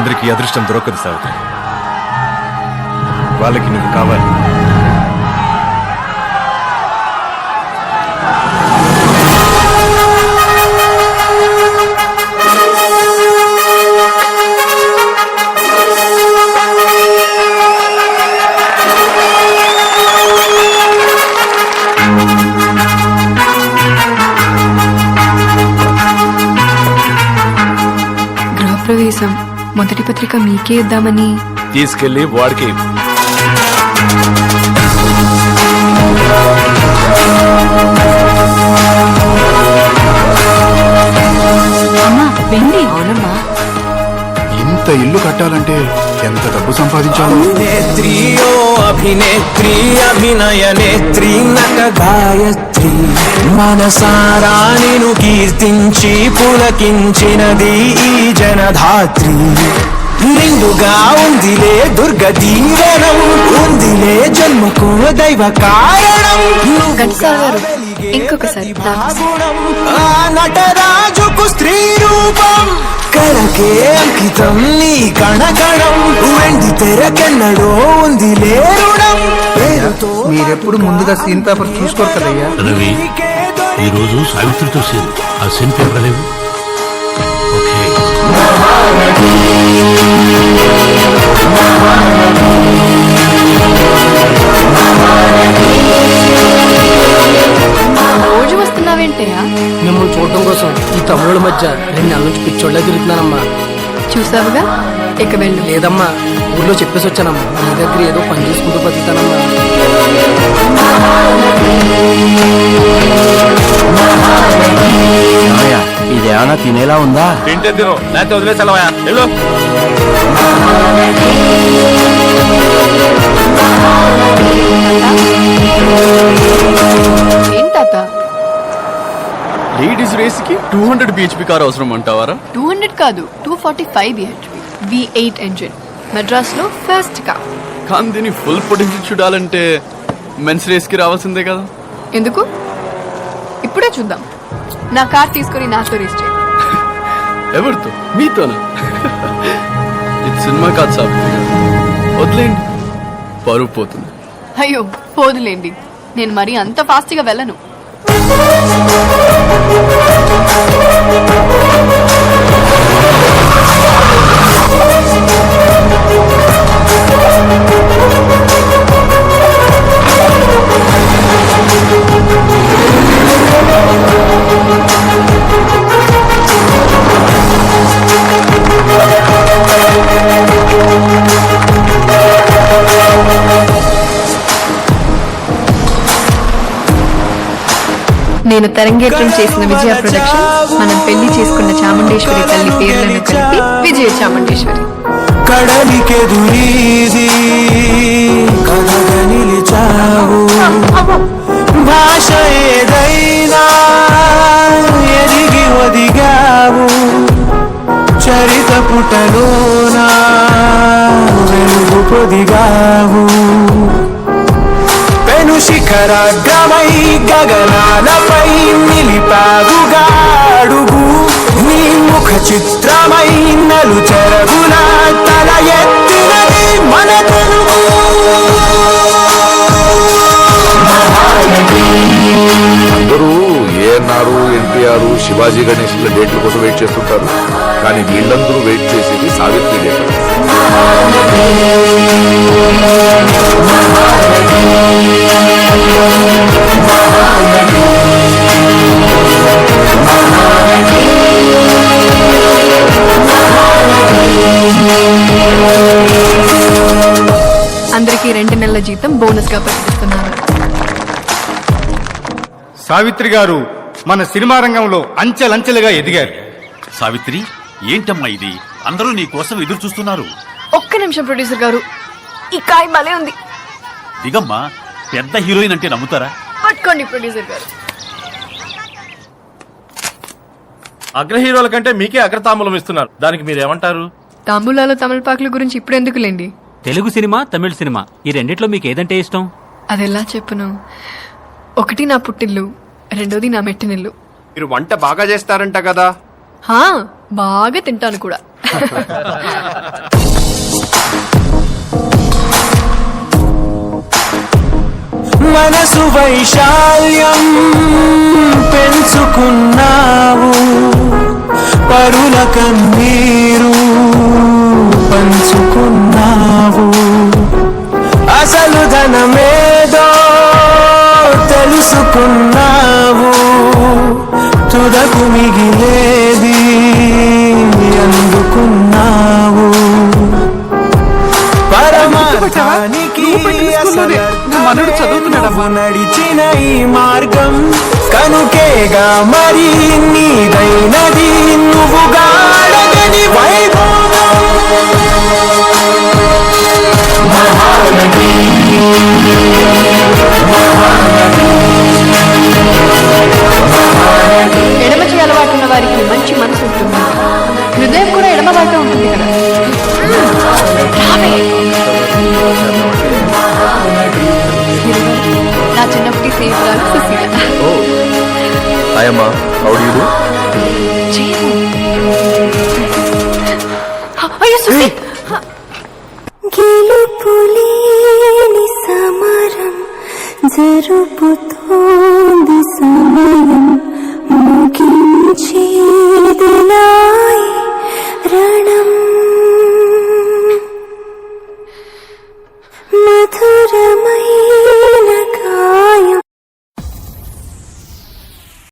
అందరికీ అదృష్టం దొరకదు సావిత్రి. వాళ్ళకి నువ్వు కావాలి. గృహప్రవేశం మొదటి పత్రిక మీకే ఇద్దామని తీసుకెళ్లి వాడికి. అమ్మా వెండి. అవునమ్మా, ఇంత ఇల్లు కట్టాలంటే ఎంత డబ్బు సంపాదించాలో. నేత్రియో అభినేత్రి అభినయ నేత్రి నట గాయత్రి మనసారా నిను కీర్తించి పులకించినది ఈ జనధాత్రి. నిండుగా ఉందిలే దుర్గ దీవెనం, ఉందిలే జన్మకు దైవ కారణం. ఇంకొకసారి ఆ నటరాజుకు స్త్రీ రూపం, కళకే అంకితం నీ కణకణం. వెండి తెరకెన్నడో ఉంది లేరుడం. మీరెప్పుడు ముందుగా సీన్ పేపర్ చూసుకోరు కదయ్యా. రవి, ఈ రోజు సావిత్రితో సీన్. ఆ సీన్ పేపర్ లేవు. ఓకే, రోజు వస్తున్నావేంటయ్యా? మిమ్మల్ని చూడటం కోసం ఈ తమ్ముళ్ళ మధ్య 2 నెలల నుంచి పిచ్చోళ్ళ తిరుగుతున్నానమ్మా. చూసావుగా, ఇక వెళ్ళు. లేదమ్మా, ఊర్లో చెప్పేసి వచ్చానమ్మా. మీ దగ్గర ఏదో పని చేసుకుంటూ బతుకుతానమ్మా. ఇదేమన్నా తినేలా ఉందా? తింటే తిను, లేకపోతే వదిలేసలవా. వెళ్ళు. ఏం తాత, లేడీస్ రేస్ కి 200 బిహెచ్పి కార్ అవసరం అంటావారా? 200 కాదు, 245 bhp V8 ఇంజిన్, మెడ్రాస్ లో ఫస్ట్ కార్. కానీ దీని ఫుల్ పొటెన్షియల్ చూడాలంటే మెన్స్ రేస్ కి రావాల్సిందే కదా. ఎందుకు? ఇప్పుడే చూద్దాం. నా కార్ తీసుకుని నాతో రేస్ చేయి. ఎవరితో? మీతోనా? ఇది సినిమా కాదు సాబిత్రి గారు, వదిలేండి, పరువు పోతుంది. అయ్యో పోదులేండి, నేను మరీ అంత ఫాస్ట్ గా వెళ్ళను. నేను తరంగేట్రం చేసిన విజయ ప్రొడక్షన్స్ మనం పెళ్లి చేసుకున్న చాముండేశ్వరి తల్లి పేర్లను కలిపి విజయ చాముండేశ్వరి. కడలికెదురీది కథగా నిలిచావు, భాష ఏదైనా ఎదిగి ఒదిగావు. చరిత పుటలోనా వెలుగు పొదిగావు. పెను శిఖరాగ్రమై గగనాలపై నిలిపావుగాడుగు. నీ ముఖ చిత్రమై నలు చెరగుల తల ఎత్తినది మన తెలుగు. అందరూ ఏఎన్ఆర్, ఎన్టీఆర్, శివాజీ గణేష్ల డేట్ల కోసం వెయిట్ చేస్తుంటారు. కానీ వీళ్ళందరూ వెయిట్ చేసేది సావిత్రి డేట్. అందరికీ 2 నెలల జీతం బోనస్ గా ప్రకటిస్తున్నాను. సావిత్రి గారు మన సినిమా రంగంలో అంచెలంచెలుగా ఎదిగారు. సావిత్రి, ఏంటమ్మా ఇది? అందరూ నీ కోసం ఎదురు చూస్తున్నారు. ఒక్క నిమిషం ప్రొడ్యూసర్ గారు, ఈ కాయ భలే ఉంది. దిగమ్మా, పెద్ద హీరోయిన్ అంటే నమ్ముతారా? పట్టుకోండి ప్రొడ్యూసర్ గారు. అగ్ర హీరోల కంటే మీకే అగ్రతాంబూలం ఇస్తున్నారు, దానికి మీరేమంటారు? తాంబూలాలు తమలపాకుల గురించి ఇప్పుడు ఎందుకులేండి. తెలుగు సినిమా, తమిళ సినిమా, ఈ రెండిట్లో మీకు ఏదంటే ఇష్టం? అదెలా చెప్పను. ఒకటి నా పుట్టిల్లు, రెండోది నా మెట్టినిల్లు. మీరు వంట బాగా చేస్తారంట కదా? హా, బాగా తింటాను కూడా. మనసు వైశాల్యం పెంచుకున్నావు, పరుల కన్నీరు పంచుకున్నావు, అసలు ధనమేదో తెలుసుకున్నావు, తుదకు మిగిలేది అందుకున్నావు. పరమార్థానికి నువ్వు నడిచిన ఈ మార్గం కనుకేగా మరి నీదైనది, నువ్వుగా అడగని వైభవం. ఎడమ చేయి అలవాటు ఉన్న వారికి మంచి మనసు ఉంటుంది, హృదయం కూడా ఎడమ వైపు ఉంటుంది కదా. నా చిన్నప్పటి స్నేహితురాలు సుశీల. ఆయమ్మా హౌడీలు అయ్యో సుశీల్, గెలుపులేని సమరం జరుపుతోంది సమయం.